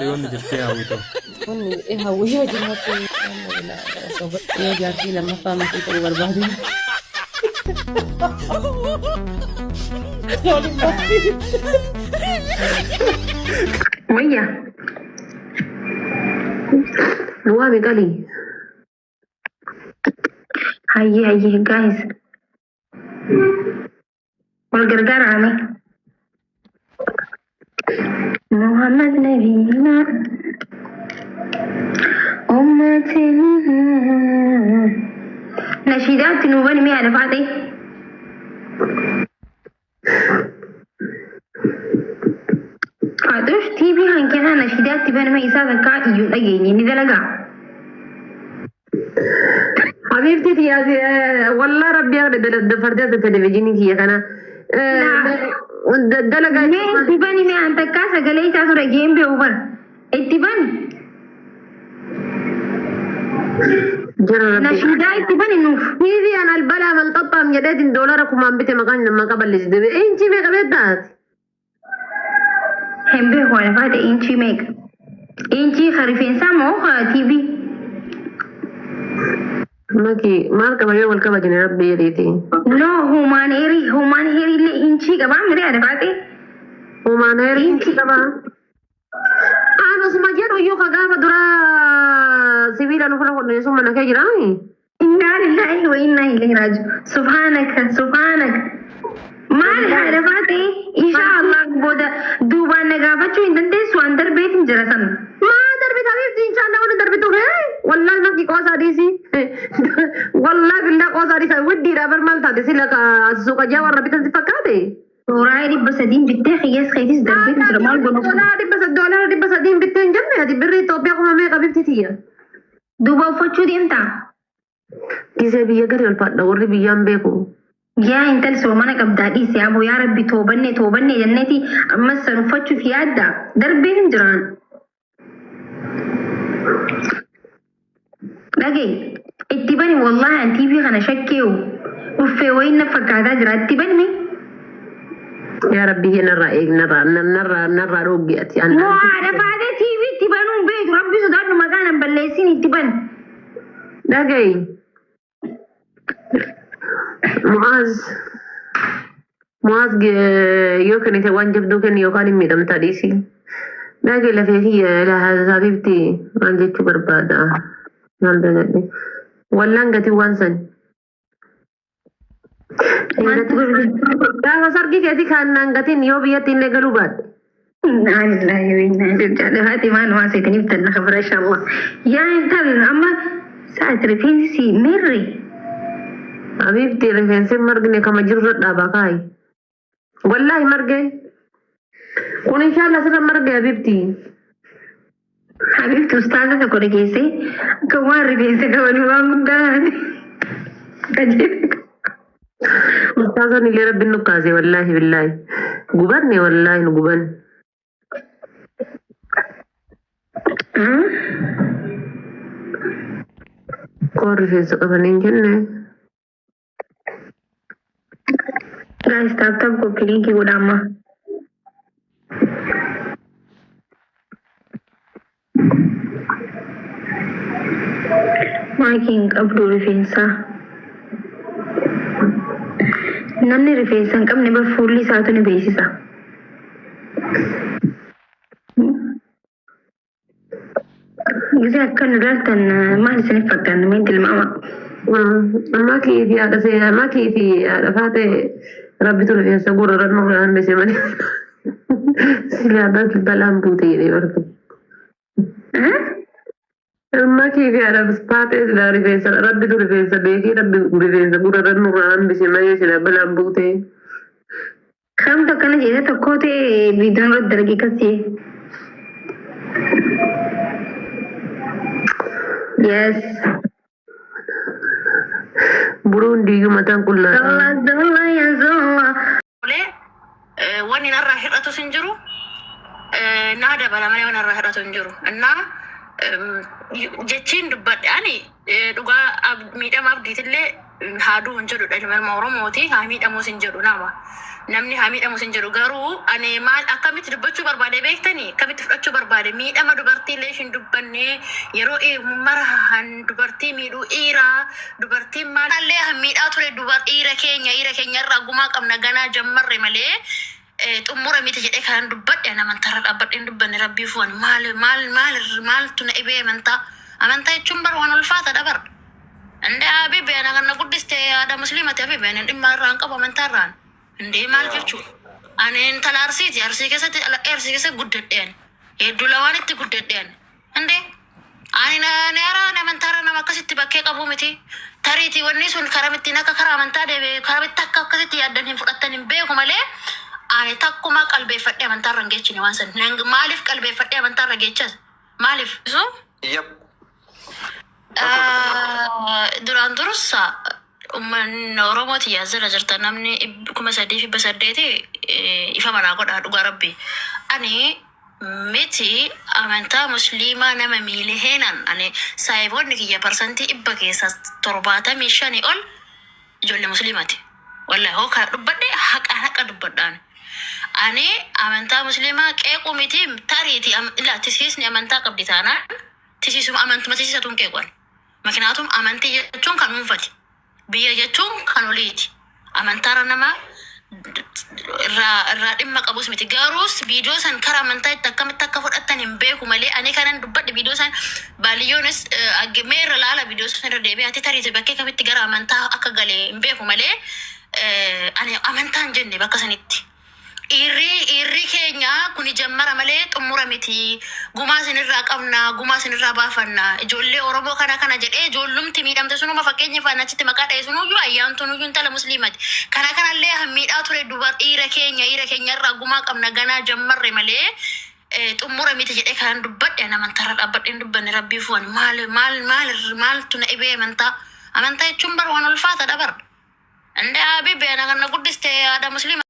Leon jirtee hawwito. Wanni hawwii wajjin hattee sobat yoo jaartii lammaffaa matii ta'uu barbaade. Wayya. Nuwame gali. Hayye guys. Wal gargaara ame. Muhammad Nabiyina ummatin nashidat nubani mi ala fadi Fadush TV hankana nashidat tibana ma isa zakka iyu dageni ni dalaga حبيبتي يا والله ربي اغلب فردات التلفزيون هي انا دلقة اتباني ما انت كاسة قلي تاسو رجيم بأوبر اتبان نشيدا اتباني نوف هذي انا البلا من طبع من جداد $1 كمان بيت مكان لما قبل لزدبي انتي ميك بيتات هم بيه هو نفاد انتي ميك انتي خريفين سامو تي في ماكي ماركة بيوم الكبا جني ربي يريتي no human heri le inchi kaba mere ada pate human heri inchi kaba ano sumajero yo kagaba dura civila no fala con eso mana ke jirani inna lillahi wa inna ilaihi raji'un subhanak mal ada pate inshallah boda duba nagabachu indante su andar bet jarasan ma andar bet habib inshallah wala andar bet hai والله ما في قوس هذه والله بالله قوس هذه ودي رابر مالتا دي لك السوق جاوا ربيت فكاتي وراي دي بس دين بتاخي يس خيتيس دربيت جرمال بنص $1 دي بس دين بتين جنة هذه بري توبيا كما ما قبيبتي تيا دوبا فوتشو دي انت كيسه بيا غير الفات دوري بيام بيكو يا انت السومانه قبدادي سيابو يا ربي توبني جنتي اما سنفتشو في عدا دربين جران لكن اتباني والله عن تي في انا شكيو وفي وين فكادا جرا اتباني مي يا ربي هنا رأيك نرى روجيت يعني مو عارف هذا تي في اتبانون بيت ربي صدار مكان بلسين اتبان لكن معاذ يوكن يتوان جبدو كان يوكان ميدم تاريسي لكن لفيه لها حبيبتي ما جيت بربادا والله نغتي وانسن لا صار كيف كان نغتي نيو بيتين لغلوبات نعم الله وإنا إليه هاتي ما نواسيتني بتنا خبر إن شاء الله يا انت اما ساعة رفينسي مري حبيبتي رفينسي مرقني كما جرد داباكاي والله مرقي قول إن شاء الله سر مرقي حبيبتي حبيبتي أستاذة كوريكيسي كوان رفيسي كوان وانقدان أستاذة نيلي ربي النقازي والله بالله قبرني والله نقبن كون رفيسي قبنين جنة guys tap ko kilinki gudama Making abdu rifeensa namni rifeensa hin qabne bar fuulli isaatu ni beeksisa gisee akka nu laaltan maal isinif fakkaanna meen tilmaama amma kiifi haadha seenaa amma kiifi haadha faate rabbitu rifeensa gurra nurraan bese malee silaa balaan buute jedhee bartu amma kiifi haadha faate silaa rifeensa rabbitu rifeensa beekii rabbi rifeensa gurra nurraan bese malee silaa balaan buute kam tokkana jedhe tokkoo ta'e viidiyoon irratti dargii kasii yes Burundi matan kulla Allah ya Allah wani narra hiratu sinjiru nada bala male wani narra hiratu sinjiru anna jechin dubbat ani duga midam abditille haaduu hin jedhudha ilma Oromooti haa miidhamus hin jedhu nama. Namni haa miidhamus hin jedhu garuu ani maal akkamitti dubbachuu barbaade beektanii akkamitti fudhachuu barbaade miidhama dubartii illee hin dubbanne yeroo marahan dubartii miidhuu dhiiraa dubartiin maallee haa miidhaa ture dhiira keenya irraa gumaa qabna ganaa jammarre malee xumura miti jedhee kan dubbadhe amantaarra dhaabbadhe hin dubbanne rabbii fu'an maaltu na dhibee amantaa jechuun bara waan ulfaata dabar. Ande Habibi ana kan guddiste ada muslimati Habibi ana dhimma irraan qabu amantaarraan. Inde maal jechuudha. Ani intala arsii keessatti guddadheen. Hedduu lawaan itti guddadheen. Inde ani na amantaarra nama akkasitti bakkee qabu miti. Tariitii wanni sun karamittiin akka karaa amantaa deebi'ee karamitti akka akkasitti yaaddan hin fudhattan hin beeku malee ani takkuma qalbeeffadhee amantaarra hin geechine waan san. Maaliif qalbeeffadhee amantaarra geechas? Maaliif? Yep. Duraan dursa ummanni Oromooti yaazira jirta namni 3,800 ifa manaa godhaa dhugaa rabbi. Ani miti amantaa musliimaa nama miile heenan ani saayiboonni kiyya parsantii 100 keessa 75 ol ijoollee musliimaati. Wallahi hoo kan dubbadhe haqa dubbadhaan. Ani amantaa musliimaa qeequ miti tariiti tisiisni amantaa qabdi taanaan tisiisuma amantuma tisiisatuun qeeqwan. Makinatum amantii jechuun kan dhuunfati. Biyya jechuun kan oliiti. Amantaarra nama irraa dhimma qabus miti. Garuus viidiyoo san karaa amantaa itti akkamitti akka fudhattan hin beeku malee ani kanan dubbadhe viidiyoo san baaliyyoonis mee irra laala viidiyoo san irra deebi'ee ati tariiti bakkee kamitti gara amantaa akka galee hin beeku malee ani amantaa hin jenne bakka sanitti. Irri keenya kuni jammara malee xumura miti. Gumaa sinirraa qabna, gumaa sinirraa baafanna. Ijoollee Oromoo kana jedhee ijoollumti miidhamte sunuma fakkeenyaaf achitti maqaa dha'e sunuyyuu ayyaantunuyyuu intala musliimati. Kanallee hammiidhaa ture dhiira keenya irraa gumaa qabna ganaa jammarre malee xumura miti jedhee kan dubbadhe amantaarra dhaabbadhe hin dubbanne rabbii fu'an maaltu na dhibee amantaa jechuun bara waan ulfaata dabar. Ande Habibi ana kan guddiste ada musliima.